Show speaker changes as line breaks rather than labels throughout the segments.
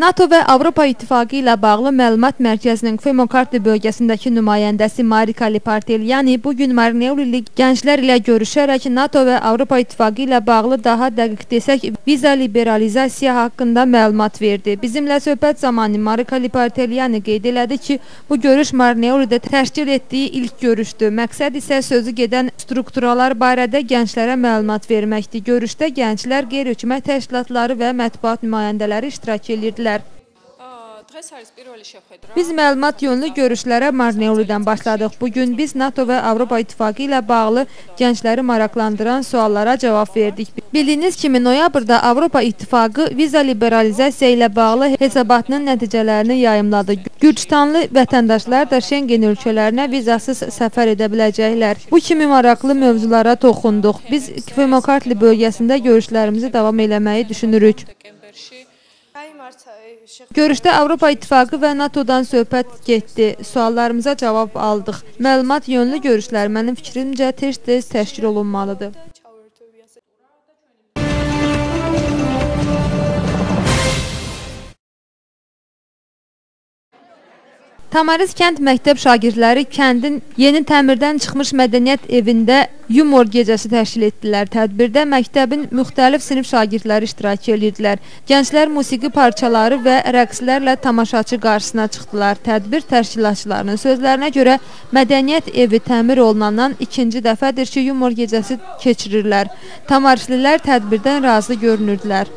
NATO və Avropa İttifaqı ilə bağlı Məlumat Mərkəzinin Kfemokartli bölgəsindəki nümayəndəsi Marika Lipartelyani bugün Marneuli gənclər ilə görüşərək NATO və Avropa İttifaqı ilə bağlı daha dəqiq desək viza liberalizasiya haqqında məlumat verdi. Bizimlə söhbət zamanı Marika Lipartelyani qeyd elədi ki, bu görüş Marneulidə təşkil etdiyi ilk görüşdür. Məqsəd isə sözü gedən strukturalar barədə gənclərə məlumat verməkdir. Görüşdə gənclər, qeyri-hökumət təşkilatları və mətbuat nümayəndələri iştirak edirdilər. Biz məlumat yönlü görüşlərə Marneulidən başladıq. Bugün biz NATO və Avropa İttifaqı ilə bağlı gəncləri maraqlandıran suallara cavab verdik. Bildiyiniz kimi, noyabrda Avropa İttifaqı viza liberalizasiya ilə bağlı hesabatının nəticələrini yayımladı. Gürcüstanlı vətəndaşlar da Şengen ölkələrinə vizasız səfər edə biləcəklər. Bu kimi maraqlı mövzulara toxunduq. Biz Kfemokartli bölgəsində görüşlərimizi davam eləməyi düşünürük. Görüşdə Avropa İttifaqı və NATO'dan söhbət getdi. Suallarımıza cavab aldıq. Məlumat yönlü görüşlər mənim fikrimcə tez-tez təşkil olunmalıdır. Tamariz kənd məktəb şagirdləri kəndin yeni təmirdən çıxmış mədəniyyət evində yumor gecəsi təşkil etdilər. Tədbirdə məktəbin müxtəlif sinif şagirdləri iştirak edirdilər. Gənclər musiqi parçaları və rəqslərlə tamaşaçı qarşısına çıxdılar. Tədbir təşkilatçılarının sözlərinə görə mədəniyyət evi təmir olunandan ikinci dəfədir ki, yumor gecəsi keçirirlər. Tamarizlilər tədbirdən razı görünürdülər.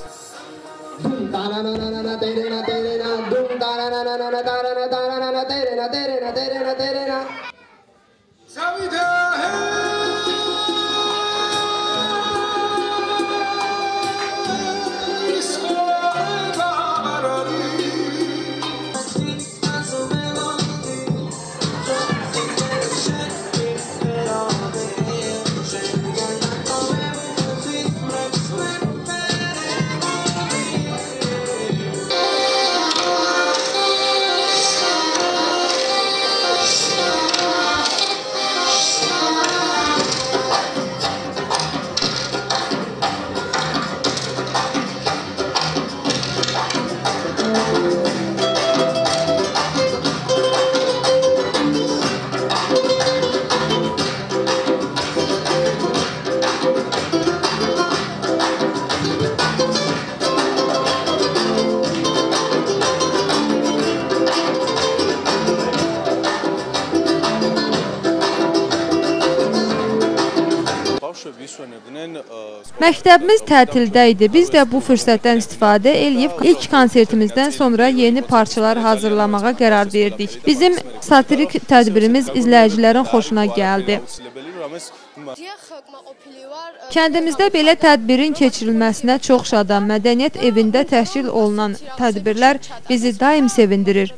Məktəbimiz tətildə idi. Biz də bu fürsətdən istifadə eləyib ilk konsertimizdən sonra yeni parçalar hazırlamağa qərar verdik. Bizim satirik tədbirimiz izləyicilərin xoşuna gəldi. Kəndimizdə belə tədbirin keçirilməsinə çox şadam. Mədəniyyət evində təşkil olunan tədbirlər bizi daim sevindirir.